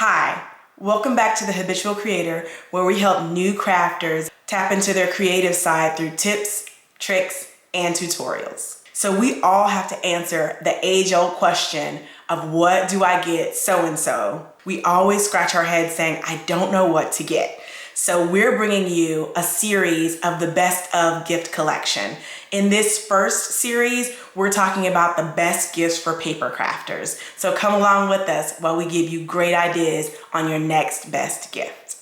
Hi, welcome back to The Habitual Creator, where we help new crafters tap into their creative side through tips, tricks, and tutorials. So we all have to answer the age-old question of what do I get so-and-so? We always scratch our heads saying, I don't know what to get. So we're bringing you a series of the best of gift collection. In this first series, we're talking about the best gifts for paper crafters. So come along with us while we give you great ideas on your next best gift.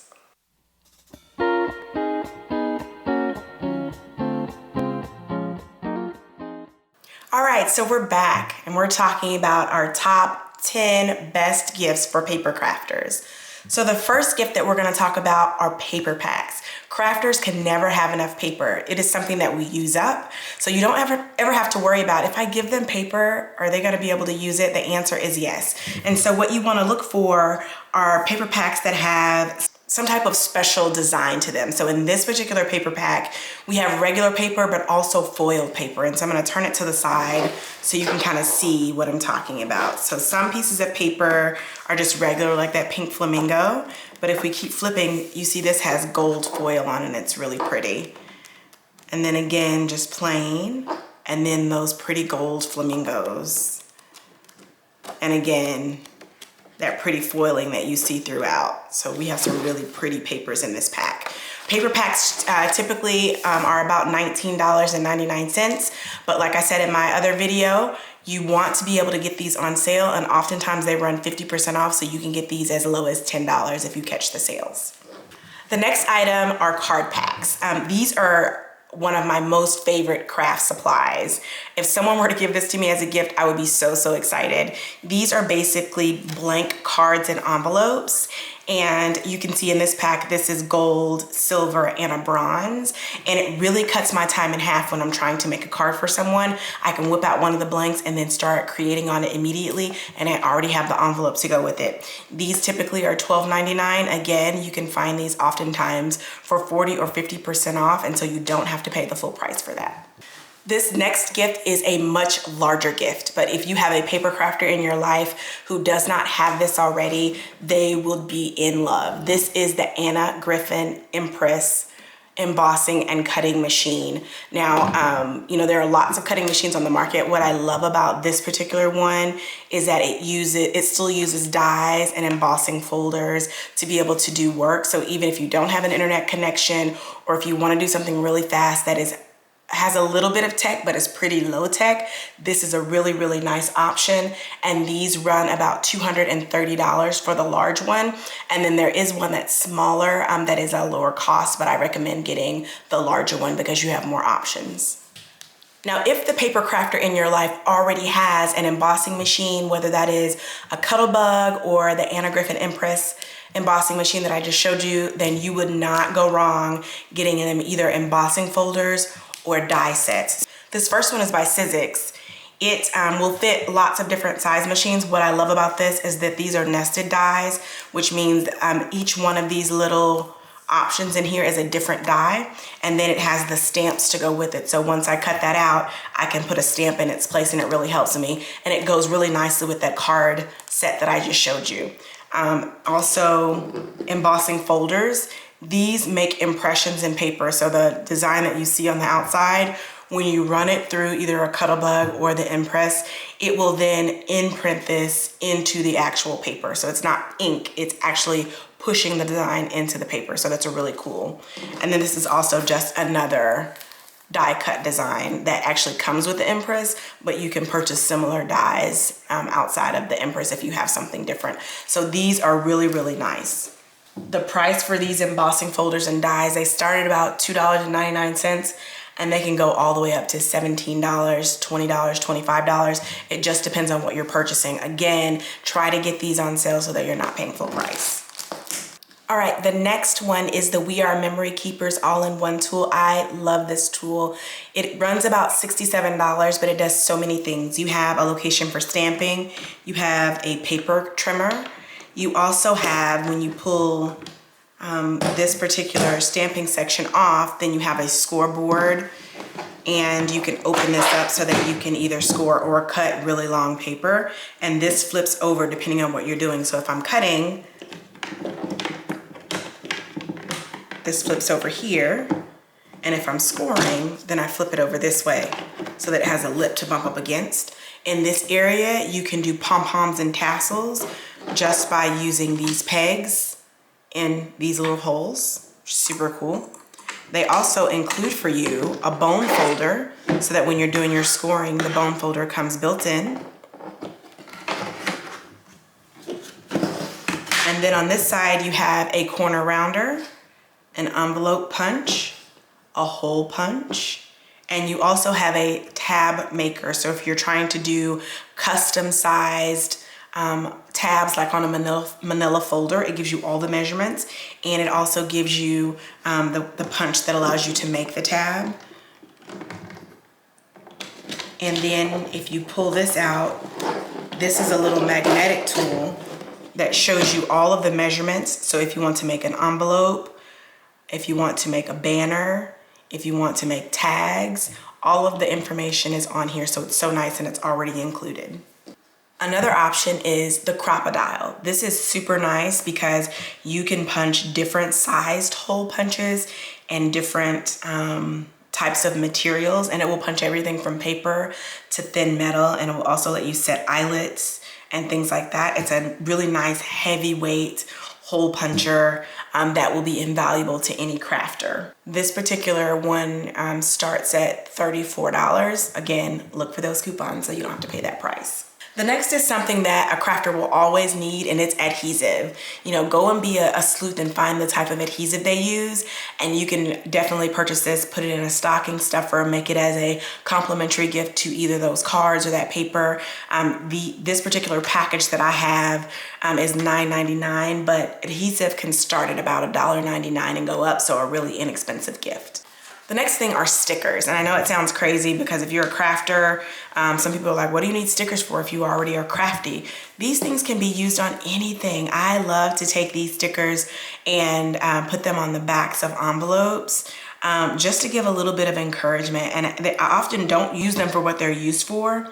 All right, so we're back and we're talking about our top 10 best gifts for paper crafters. So the first gift that we're going to talk about are paper packs. Crafters can never have enough paper. It is something that we use up. So you don't ever have to worry about if I give them paper, are they going to be able to use it? The answer is yes. And so what you want to look for are paper packs that have some type of special design to them. So in this particular paper pack, we have regular paper, but also foiled paper. And so I'm gonna turn it to the side so you can kind of see what I'm talking about. So some pieces of paper are just regular, like that pink flamingo. But if we keep flipping, you see this has gold foil on it and it's really pretty. And then again, just plain. And then those pretty gold flamingos. And again, that pretty foiling that you see throughout. So we have some really pretty papers in this pack. Paper packs typically are about $19.99, but like I said in my other video, you want to be able to get these on sale, and oftentimes they run 50% off, so you can get these as low as $10 if you catch the sales. The next item are card packs. These are one of my most favorite craft supplies. If someone were to give this to me as a gift, I would be so excited. These are basically blank cards and envelopes. And you can see in this pack, this is gold, silver, and a bronze. And it really cuts my time in half when I'm trying to make a card for someone. I can whip out one of the blanks and then start creating on it immediately. And I already have the envelope to go with it. These typically are $12.99. Again, you can find these oftentimes for 40 or 50% off. And so you don't have to pay the full price for that. This next gift is a much larger gift, but if you have a paper crafter in your life who does not have this already, they will be in love. This is the Anna Griffin Empress embossing and cutting machine. Now, there are lots of cutting machines on the market. What I love about this particular one is that it still uses dies and embossing folders to be able to do work. So even if you don't have an internet connection, or if you want to do something really fast that has a little bit of tech, but is pretty low tech, this is a really nice option. And these run about $230 for the large one. And then there is one that's smaller that is a lower cost, but I recommend getting the larger one because you have more options. Now, if the paper crafter in your life already has an embossing machine, whether that is a Cuttlebug or the Anna Griffin Empress embossing machine that I just showed you, then you would not go wrong getting them either embossing folders or die sets. This first one is by Sizzix. It will fit lots of different size machines. What I love about this is that these are nested dies, which means each one of these little options in here is a different die, and then it has the stamps to go with it. So once I cut that out, I can put a stamp in its place, and it really helps me. And it goes really nicely with that card set that I just showed you. Also, embossing folders. These make impressions in paper. So the design that you see on the outside, when you run it through either a Cuttlebug or the Empress, it will then imprint this into the actual paper. So it's not ink, it's actually pushing the design into the paper. So that's a really cool. And then this is also just another die cut design that actually comes with the Empress, but you can purchase similar dies outside of the Empress if you have something different. So these are really nice. The price for these embossing folders and dies, they start at about $2.99, and they can go all the way up to $17, $20, $25. It just depends on what you're purchasing. Again, try to get these on sale so that you're not paying full price. All right, the next one is the We Are Memory Keepers all-in-one tool. I love this tool. It runs about $67, but it does so many things. You have a location for stamping. You have a paper trimmer. You also have, when you pull this particular stamping section off, then you have a scoreboard, and you can open this up so that you can either score or cut really long paper. And this flips over depending on what you're doing. So if I'm cutting, this flips over here. And if I'm scoring, then I flip it over this way so that it has a lip to bump up against. In this area, you can do pom-poms and tassels just by using these pegs in these little holes. Super cool. They also include for you a bone folder so that when you're doing your scoring, the bone folder comes built in. And then on this side, you have a corner rounder, an envelope punch, a hole punch, and you also have a tab maker. So if you're trying to do custom sized tabs like on a manila folder, it gives you all the measurements, and it also gives you the punch that allows you to make the tab. And then if you pull this out, this is a little magnetic tool that shows you all of the measurements. So if you want to make an envelope, if you want to make a banner, if you want to make tags, all of the information is on here. So it's so nice and it's already included. Another option is the crocodile. This is super nice because you can punch different sized hole punches and different types of materials, and it will punch everything from paper to thin metal, and it will also let you set eyelets and things like that. It's a really nice heavyweight hole puncher that will be invaluable to any crafter. This particular one starts at $34. Again, look for those coupons so you don't have to pay that price. The next is something that a crafter will always need, and it's adhesive. You know, go and be a sleuth and find the type of adhesive they use, and you can definitely purchase this, put it in a stocking stuffer, make it as a complimentary gift to either those cards or that paper. This particular package that I have is $9.99, but adhesive can start at about $1.99 and go up, so a really inexpensive gift. The next thing are stickers. And I know it sounds crazy because if you're a crafter, some people are like, what do you need stickers for if you already are crafty? These things can be used on anything. I love to take these stickers and put them on the backs of envelopes just to give a little bit of encouragement. And I often don't use them for what they're used for.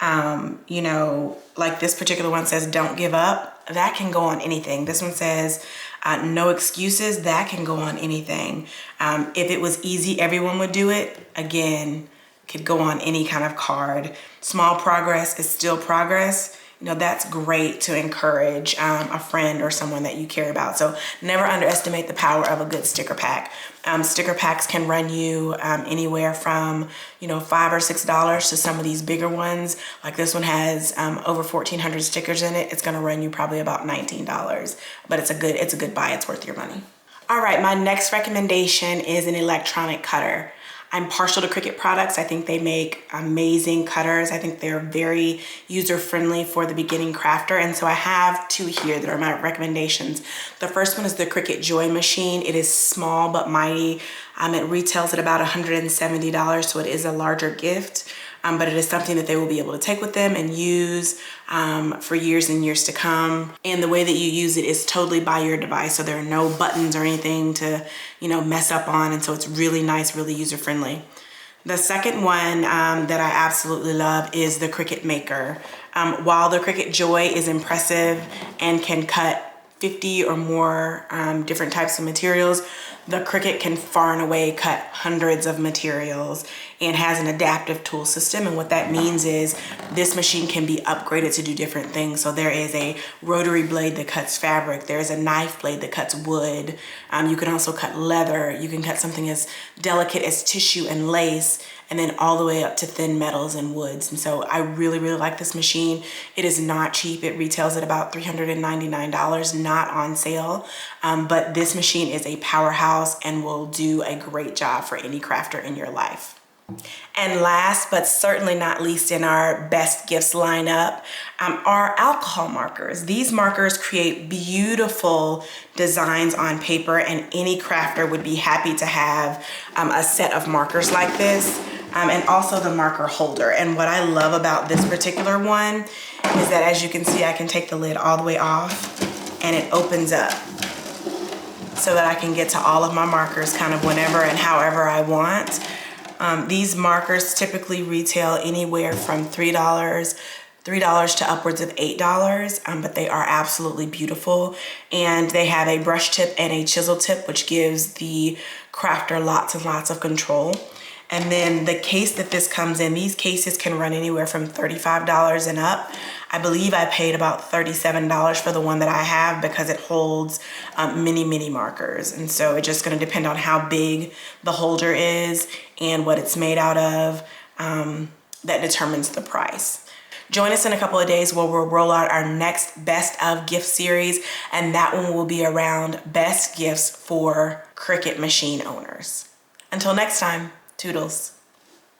You know, like this particular one says, don't give up. That can go on anything. This one says, no excuses. That can go on anything. If it was easy, everyone would do it. Again, could go on any kind of card. Small progress is still progress. You know, that's great to encourage a friend or someone that you care about. So never underestimate the power of a good sticker pack. Sticker packs can run you anywhere from, you know, $5 or $6 to some of these bigger ones. Like this one has over 1,400 stickers in it. It's gonna run you probably about $19, but it's a good buy. It's worth your money. All right, my next recommendation is an electronic cutter. I'm partial to Cricut products. I think they make amazing cutters. I think they're very user-friendly for the beginning crafter. And so I have two here that are my recommendations. The first one is the Cricut Joy machine. It is small but mighty. It retails at about $170, so it is a larger gift. But it is something that they will be able to take with them and use for years and years to come. And the way that you use it is totally by your device. So there are no buttons or anything to, you know, mess up on. And so it's really nice, really user-friendly. The second one that I absolutely love is the Cricut Maker. While the Cricut Joy is impressive and can cut 50 or more different types of materials, the Cricut can far and away cut hundreds of materials and has an adaptive tool system. And what that means is this machine can be upgraded to do different things. So there is a rotary blade that cuts fabric. There's a knife blade that cuts wood. You can also cut leather. You can cut something as delicate as tissue and lace, and then all the way up to thin metals and woods. And so I really, really like this machine. It is not cheap. It retails at about $399, not on sale. But this machine is a powerhouse and will do a great job for any crafter in your life. And last, but certainly not least in our best gifts lineup, are alcohol markers. These markers create beautiful designs on paper, and any crafter would be happy to have a set of markers like this. And also the marker holder. And what I love about this particular one is that, as you can see, I can take the lid all the way off and it opens up so that I can get to all of my markers kind of whenever and however I want. These markers typically retail anywhere from $3 $3 to upwards of $8, but they are absolutely beautiful. And they have a brush tip and a chisel tip, which gives the crafter lots and lots of control. And then the case that this comes in, these cases can run anywhere from $35 and up. I believe I paid about $37 for the one that I have because it holds mini markers. And so it's just gonna depend on how big the holder is and what it's made out of. That determines the price. Join us in a couple of days where we'll roll out our next best of gift series, and that one will be around best gifts for Cricut machine owners. Until next time, Toodles.